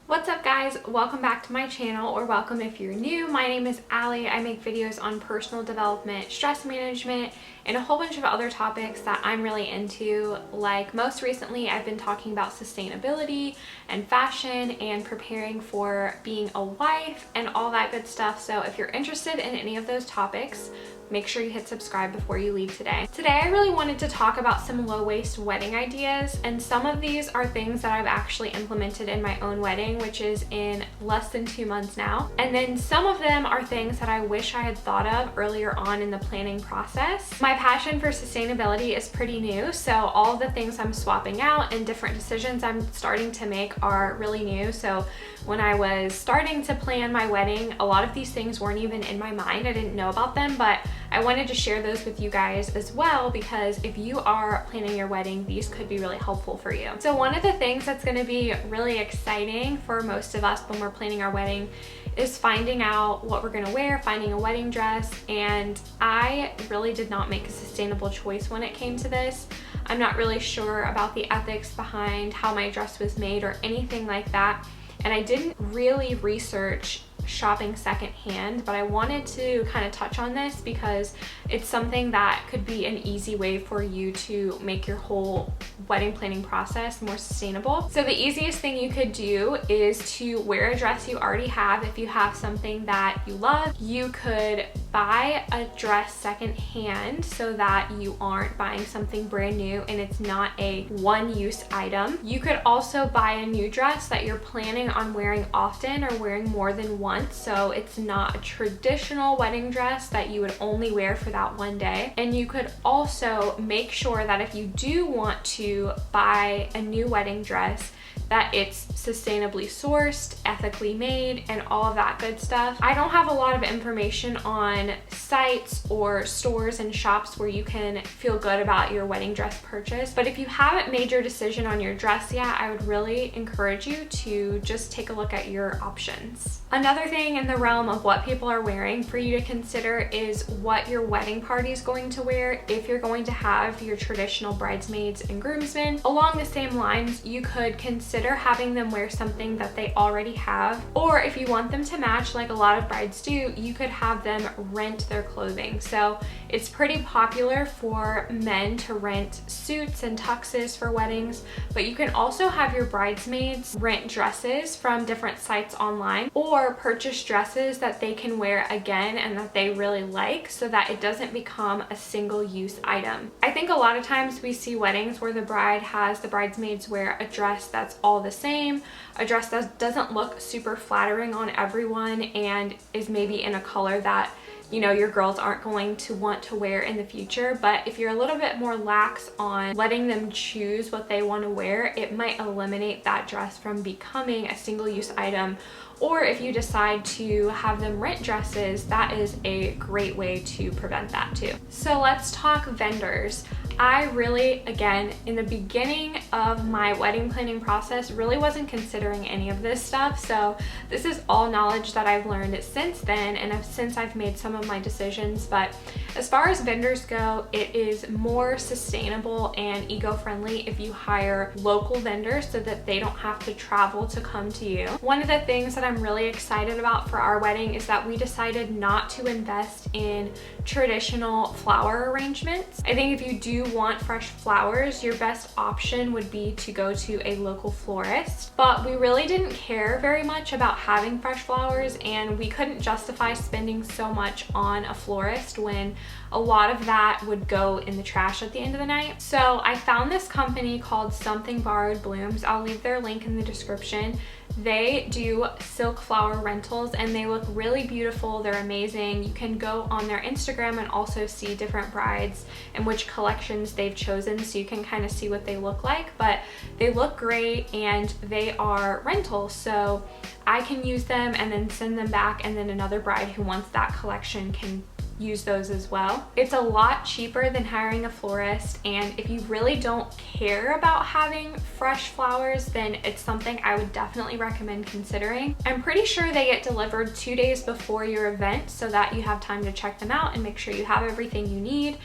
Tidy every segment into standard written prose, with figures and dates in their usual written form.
What's up guys? Welcome back to my channel, or welcome if you're new. My name is Allie. I make videos on personal development, stress management, and a whole bunch of other topics that I'm really into. Like most recently, I've been talking about sustainability and fashion and preparing for being a wife and all that good stuff. So if you're interested in any of those topics, make sure you hit subscribe before you leave today. Today, I really wanted to talk about some low-waist wedding ideas, and some of these are things that I've actually implemented in my own wedding, which is in less than 2 months now. And then some of them are things that I wish I had thought of earlier on in the planning process. My passion for sustainability is pretty new, so all of the things I'm swapping out and different decisions I'm starting to make are really new. So when I was starting to plan my wedding, a lot of these things weren't even in my mind. I didn't know about them, but I wanted to share those with you guys as well, because if you are planning your wedding, these could be really helpful for you. So one of the things that's going to be really exciting for most of us when we're planning our wedding is finding out what we're going to wear, finding a wedding dress. And I really did not make a sustainable choice when it came to this. I'm not really sure about the ethics behind how my dress was made or anything like that. And I didn't really research shopping secondhand, but I wanted to kind of touch on this because it's something that could be an easy way for you to make your whole wedding planning process more sustainable. So the easiest thing you could do is to wear a dress you already have. If you have something that you love, you could buy a dress secondhand so that you aren't buying something brand new and it's not a one-use item. You could also buy a new dress that you're planning on wearing often or wearing more than once, so it's not a traditional wedding dress that you would only wear for that one day. And you could also make sure that if you do want to buy a new wedding dress, that it's sustainably sourced, ethically made, and all of that good stuff. I don't have a lot of information on sites or stores and shops where you can feel good about your wedding dress purchase, but if you haven't made your decision on your dress yet, I would really encourage you to just take a look at your options. Another thing in the realm of what people are wearing for you to consider is what your wedding party is going to wear. If you're going to have your traditional bridesmaids and groomsmen, along the same lines, you could consider having them wear something that they already have, or if you want them to match like a lot of brides do, you could have them rent their clothing. So it's pretty popular for men to rent suits and tuxes for weddings, but you can also have your bridesmaids rent dresses from different sites online, or purchase dresses that they can wear again and that they really like, so that it doesn't become a single-use item. I think a lot of times we see weddings where the bride has the bridesmaids wear a dress that's all the same, a dress that doesn't look super flattering on everyone and is maybe in a color that, you know, your girls aren't going to want to wear in the future. But if you're a little bit more lax on letting them choose what they want to wear, it might eliminate that dress from becoming a single-use item. Or if you decide to have them rent dresses, that is a great way to prevent that too. So let's talk vendors. I really, again, in the beginning of my wedding planning process, really wasn't considering any of this stuff. So this is all knowledge that I've learned since then, and since I've made some of my decisions. But as far as vendors go, it is more sustainable and eco-friendly if you hire local vendors so that they don't have to travel to come to you. One of the things that I'm really excited about for our wedding is that we decided not to invest in traditional flower arrangements. I think if you do want fresh flowers, your best option would be to go to a local florist, but we really didn't care very much about having fresh flowers, and we couldn't justify spending so much on a florist when a lot of that would go in the trash at the end of the night. So I found this company called Something Borrowed Blooms. I'll leave their link in the description. They do silk flower rentals and they look really beautiful. They're amazing. You can go on their Instagram and also see different brides and which collections they've chosen, so you can kind of see what they look like. But they look great and they are rentals, so I can use them and then send them back, and then another bride who wants that collection can use those as well. It's a lot cheaper than hiring a florist, and if you really don't care about having fresh flowers, then it's something I would definitely recommend considering. I'm pretty sure they get delivered 2 days before your event so that you have time to check them out and make sure you have everything you need.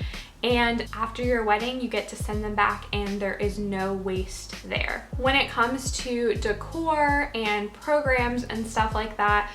and after your wedding you get to send them back and there is no waste there. When it comes to decor and programs and stuff like that,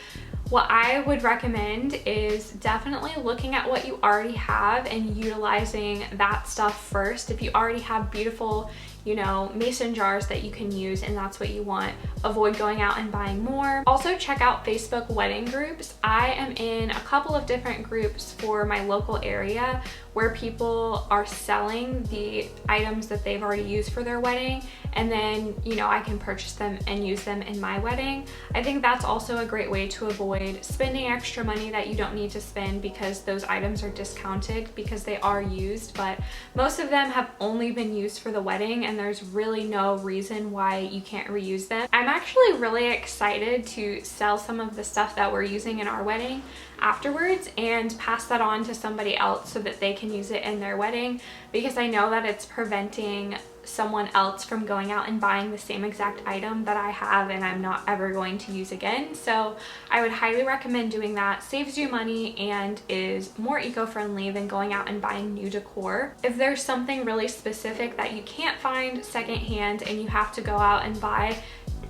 what I would recommend is definitely looking at what you already have and utilizing that stuff first. If you already have beautiful, you know, mason jars that you can use and that's what you want, avoid going out and buying more. Also check out Facebook wedding groups. I am in a couple of different groups for my local area where people are selling the items that they've already used for their wedding, and then, you know, I can purchase them and use them in my wedding. I think that's also a great way to avoid spending extra money that you don't need to spend because those items are discounted because they are used, but most of them have only been used for the wedding and there's really no reason why you can't reuse them. I'm actually really excited to sell some of the stuff that we're using in our wedding afterwards and pass that on to somebody else so that they can use it in their wedding, because I know that it's preventing someone else from going out and buying the same exact item that I have and I'm not ever going to use again. So I would highly recommend doing that. Saves you money and is more eco-friendly than going out and buying new decor. If there's something really specific that you can't find secondhand and you have to go out and buy,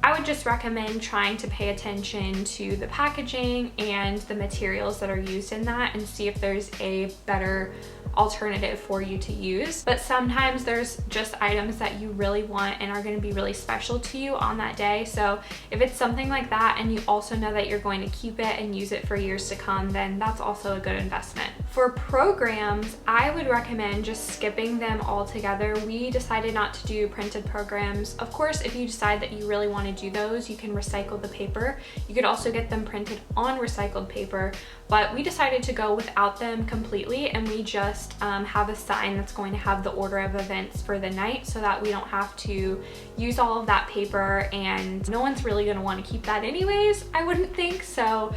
I would just recommend trying to pay attention to the packaging and the materials that are used in that and see if there's a better alternative for you to use. But sometimes there's just items that you really want and are going to be really special to you on that day. So if it's something like that and you also know that you're going to keep it and use it for years to come, then that's also a good investment. For programs, I would recommend just skipping them altogether. We decided not to do printed programs. Of course, if you decide that you really want to do those, you can recycle the paper. You could also get them printed on recycled paper, but we decided to go without them completely, and we just have a sign that's going to have the order of events for the night so that we don't have to use all of that paper, and no one's really going to want to keep that anyways, I wouldn't think. So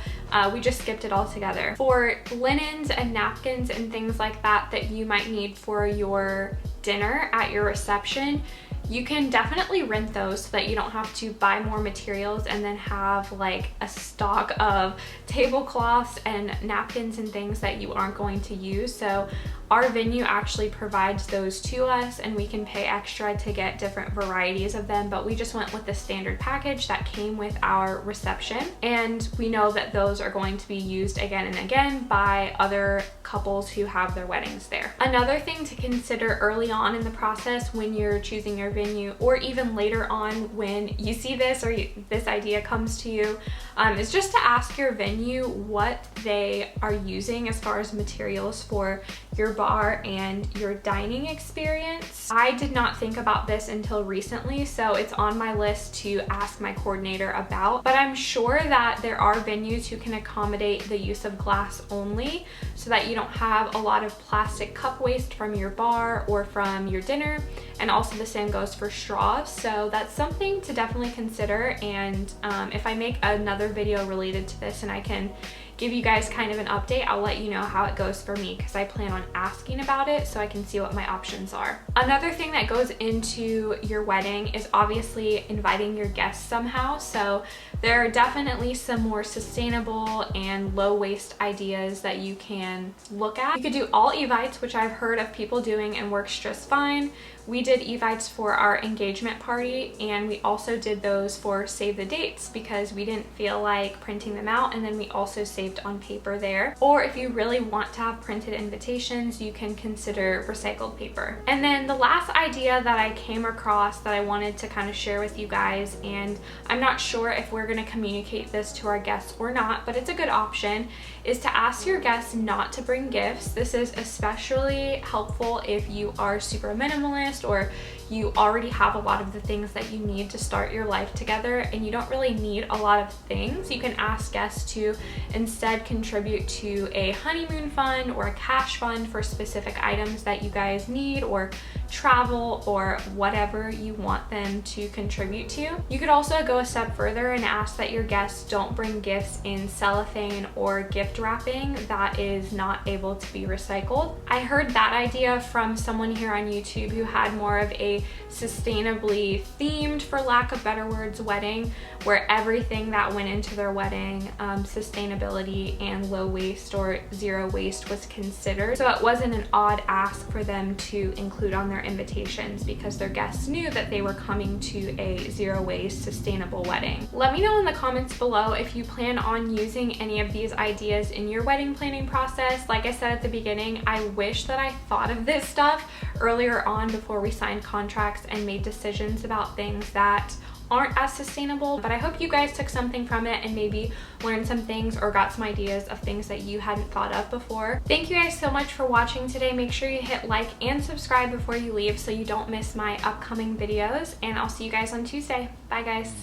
we just skipped it altogether. For linens and napkins and things like that that you might need for your dinner at your reception, you can definitely rent those so that you don't have to buy more materials and then have like a stock of tablecloths and napkins and things that you aren't going to use. So our venue actually provides those to us and we can pay extra to get different varieties of them, but we just went with the standard package that came with our reception, and we know that those are going to be used again and again by other couples who have their weddings there. Another thing to consider early on in the process when you're choosing your venue, or even later on when you see this or this idea comes to you, is just to ask your venue what they are using as far as materials for your bar and your dining experience. I did not think about this until recently, so it's on my list to ask my coordinator about, but I'm sure that there are venues who can accommodate the use of glass only so that you don't have a lot of plastic cup waste from your bar or from your dinner, and also the same goes for straws. So that's something to definitely consider, and if I make another video related to this and I can give you guys kind of an update, I'll let you know how it goes for me, because I plan on asking about it so I can see what my options are. Another thing that goes into your wedding is obviously inviting your guests somehow. So there are definitely some more sustainable and low waste ideas that you can look at. You could do all evites, which I've heard of people doing and works just fine. We did evites for our engagement party, and we also did those for save the dates because we didn't feel like printing them out, and then we also saved on paper there. Or if you really want to have printed invitations, you can consider recycled paper. And then the last idea that I came across that I wanted to kind of share with you guys, and I'm not sure if we're going to communicate this to our guests or not, but it's a good option, is to ask your guests not to bring gifts. This is especially helpful if you are super minimalist or you already have a lot of the things that you need to start your life together and you don't really need a lot of things. You can ask guests to instead contribute to a honeymoon fund or a cash fund for specific items that you guys need, or travel, or whatever you want them to contribute to. You could also go a step further and ask that your guests don't bring gifts in cellophane or gift wrapping that is not able to be recycled. I heard that idea from someone here on YouTube who had more of a a sustainably themed, for lack of better words, wedding, where everything that went into their wedding, sustainability and low waste or zero waste, was considered. So it wasn't an odd ask for them to include on their invitations, because their guests knew that they were coming to a zero waste, sustainable wedding. Let me know in the comments below if you plan on using any of these ideas in your wedding planning process. Like I said at the beginning, I wish that I thought of this stuff earlier on before we signed contracts and made decisions about things that aren't as sustainable, but I hope you guys took something from it and maybe learned some things or got some ideas of things that you hadn't thought of before. Thank you guys so much for watching today. Make sure you hit like and subscribe before you leave so you don't miss my upcoming videos, and I'll see you guys on Tuesday. Bye guys.